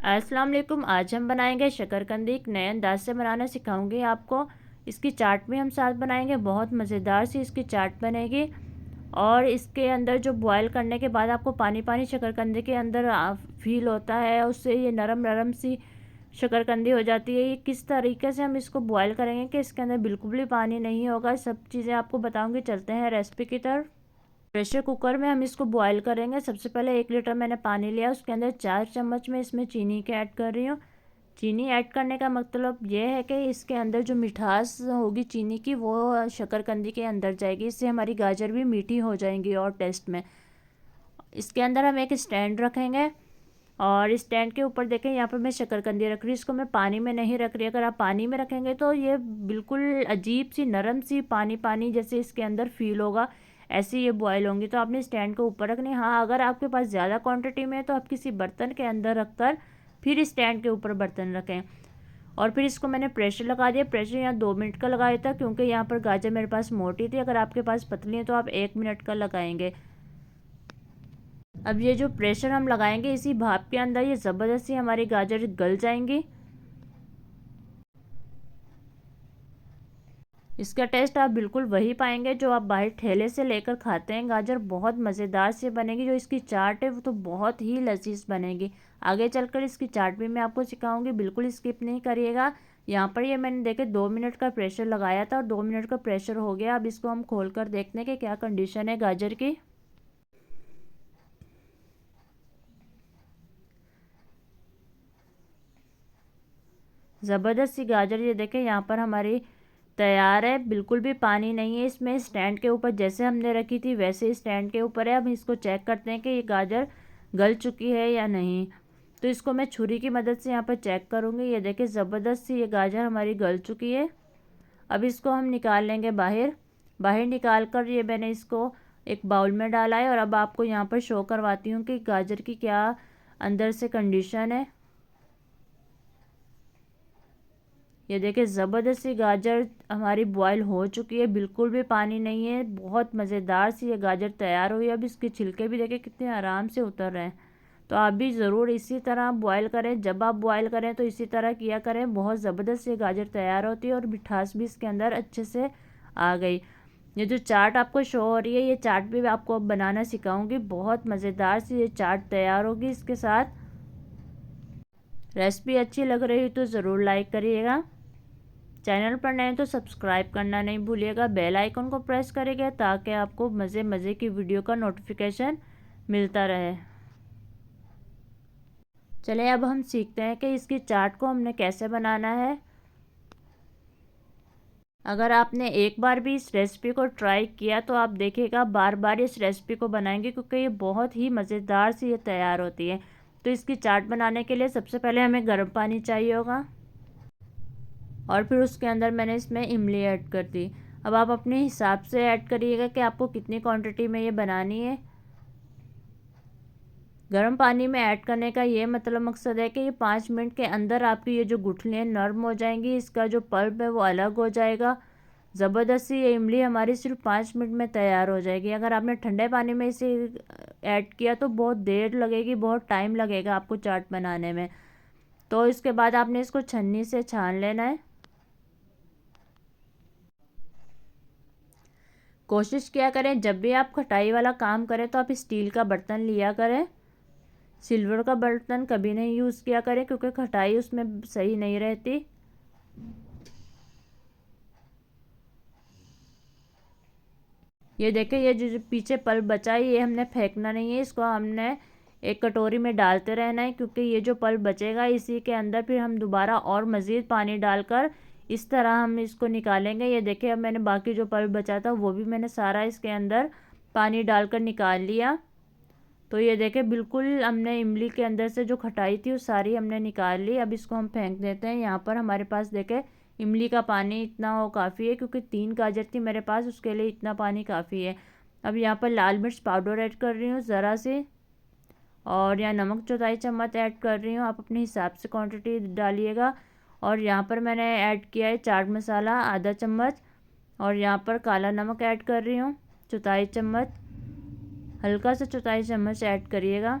अस्सलाम वालेकुम। आज हम बनाएंगे शकरकंदी। एक नए अंदाज से बनाना सिखाऊंगी आपको। इसकी चाट भी हम साथ बनाएंगे। बहुत मज़ेदार सी इसकी चाट बनेगी। और इसके अंदर जो बॉयल करने के बाद आपको पानी पानी शकरकंदी के अंदर फील होता है, उससे ये नरम नरम सी शकरकंदी हो जाती है। ये किस तरीके से हम इसको बॉयल करेंगे कि इसके अंदर बिल्कुल भी पानी नहीं होगा, सब चीज़ें आपको बताऊँगी। चलते हैं रेसिपी की तरफ। प्रेशर कुकर में हम इसको बॉईल करेंगे। सबसे पहले 1 लीटर मैंने पानी लिया, उसके अंदर 4 चम्मच में इसमें चीनी के ऐड कर रही हूँ। चीनी ऐड करने का मतलब ये है कि इसके अंदर जो मिठास होगी चीनी की, वो शकरकंदी के अंदर जाएगी। इससे हमारी गाजर भी मीठी हो जाएंगी और टेस्ट में। इसके अंदर हम एक स्टैंड रखेंगे और इस स्टैंड के ऊपर देखें, यहाँ पर मैं शकरकंदी रख रही हूँ। इसको मैं पानी में नहीं रख रही। अगर आप पानी में रखेंगे तो ये बिल्कुल अजीब सी नरम सी पानी पानी जैसे इसके अंदर फील होगा, ऐसे ये बॉयल होंगी। तो आपने स्टैंड को ऊपर रखनी। हाँ, अगर आपके पास ज़्यादा क्वांटिटी में है तो आप किसी बर्तन के अंदर रखकर फिर स्टैंड के ऊपर बर्तन रखें। और फिर इसको मैंने प्रेशर लगा दिया। प्रेशर यहाँ 2 मिनट का लगाया था, क्योंकि यहाँ पर गाजर मेरे पास मोटी थी। अगर आपके पास पतली है तो आप 1 मिनट का लगाएंगे। अब ये जो प्रेशर हम लगाएंगे, इसी भाप के अंदर ये ज़बरदस्ती हमारी गाजर गल जाएंगी। इसका टेस्ट आप बिल्कुल वही पाएंगे जो आप बाहर ठेले से लेकर खाते हैं। गाजर बहुत मज़ेदार से बनेगी। जो इसकी चाट है वो तो बहुत ही लजीज बनेगी। आगे चलकर इसकी चाट भी मैं आपको सिखाऊंगी, बिल्कुल स्किप नहीं करिएगा। यहाँ पर ये मैंने देखे 2 मिनट का प्रेशर लगाया था और 2 मिनट का प्रेशर हो गया। अब इसको हम खोल कर देखते हैं कि क्या कंडीशन है गाजर की। ज़बरदस्त सी गाजर ये देखें यहाँ पर हमारी तैयार है। बिल्कुल भी पानी नहीं है इसमें। स्टैंड के ऊपर जैसे हमने रखी थी वैसे स्टैंड के ऊपर है। अब इसको चेक करते हैं कि ये गाजर गल चुकी है या नहीं। तो इसको मैं छुरी की मदद से यहाँ पर चेक करूँगी। ये देखिए ज़बरदस्त सी ये गाजर हमारी गल चुकी है। अब इसको हम निकाल लेंगे बाहर। बाहर निकाल कर ये मैंने इसको एक बाउल में डाला है। और अब आपको यहाँ पर शो करवाती हूँ कि गाजर की क्या अंदर से कंडीशन है। ये देखिए ज़बरदस्त सी गाजर हमारी बॉयल हो चुकी है, बिल्कुल भी पानी नहीं है। बहुत मज़ेदार सी ये गाजर तैयार हुई है। अब इसके छिलके भी देखिए कितने आराम से उतर रहे हैं। तो आप भी ज़रूर इसी तरह बॉयल करें। जब आप बॉयल करें तो इसी तरह किया करें। बहुत ज़बरदस्त ये गाजर तैयार होती है और मिठास भी इसके अंदर अच्छे से आ गई। ये जो चाट आपको शो हो रही है, ये चाट भी आपको अब बनाना सिखाऊंगी। बहुत मज़ेदार सी ये चाट तैयार होगी इसके साथ। रेसिपी अच्छी लग रही हो तो ज़रूर लाइक करिएगा। चैनल पर नए तो सब्सक्राइब करना नहीं भूलिएगा। बेल आइकन को प्रेस करिएगा ताकि आपको मज़े मज़े की वीडियो का नोटिफिकेशन मिलता रहे। चलिए अब हम सीखते हैं कि इसकी चाट को हमने कैसे बनाना है। अगर आपने एक बार भी इस रेसिपी को ट्राई किया तो आप देखिएगा बार बार इस रेसिपी को बनाएंगे, क्योंकि ये बहुत ही मज़ेदार सी ये तैयार होती है। तो इसकी चाट बनाने के लिए सबसे पहले हमें गर्म पानी चाहिए होगा और फिर उसके अंदर मैंने इसमें इमली ऐड कर दी। अब आप अपने हिसाब से ऐड करिएगा कि आपको कितनी क्वांटिटी में ये बनानी है। गर्म पानी में ऐड करने का ये मतलब मकसद है कि ये 5 मिनट के अंदर आपकी ये जो गुठलियाँ नरम हो जाएंगी, इसका जो पल्प है वो अलग हो जाएगा। ज़बरदस्ती ये इमली हमारी सिर्फ 5 मिनट में तैयार हो जाएगी। अगर आपने ठंडे पानी में इसे ऐड किया तो बहुत देर लगेगी, बहुत टाइम लगेगा आपको चाट बनाने में। तो इसके बाद आपने इसको छन्नी से छान लेना है। कोशिश किया करें जब भी आप खटाई वाला काम करें तो आप स्टील का बर्तन लिया करें। सिल्वर का बर्तन कभी नहीं यूज़ किया करें, क्योंकि खटाई उसमें सही नहीं रहती। ये देखें, ये जो पीछे पल्प बचा है ये हमने फेंकना नहीं है। इसको हमने एक कटोरी में डालते रहना है, क्योंकि ये जो पल्प बचेगा इसी के अंदर फिर हम दोबारा और मज़ीद पानी डालकर इस तरह हम इसको निकालेंगे। ये देखिए अब मैंने बाकी जो पल्प बचा था वो भी मैंने सारा इसके अंदर पानी डालकर निकाल लिया। तो ये देखें बिल्कुल हमने इमली के अंदर से जो खटाई थी वो सारी हमने निकाल ली। अब इसको हम फेंक देते हैं। यहाँ पर हमारे पास देखें इमली का पानी इतना हो काफ़ी है, क्योंकि 3 गाजर थी मेरे पास, उसके लिए इतना पानी काफ़ी है। अब यहाँ पर लाल मिर्च पाउडर ऐड कर रही हूँ ज़रा सी, और यहाँ नमक 1/4 चम्मच ऐड कर रही हूँ। आप अपने हिसाब से क्वांटिटी डालिएगा। और यहाँ पर मैंने ऐड किया है चाट मसाला आधा चम्मच, और यहाँ पर काला नमक ऐड कर रही हूँ 1/4 चम्मच। हल्का सा 1/4 चम्मच ऐड करिएगा।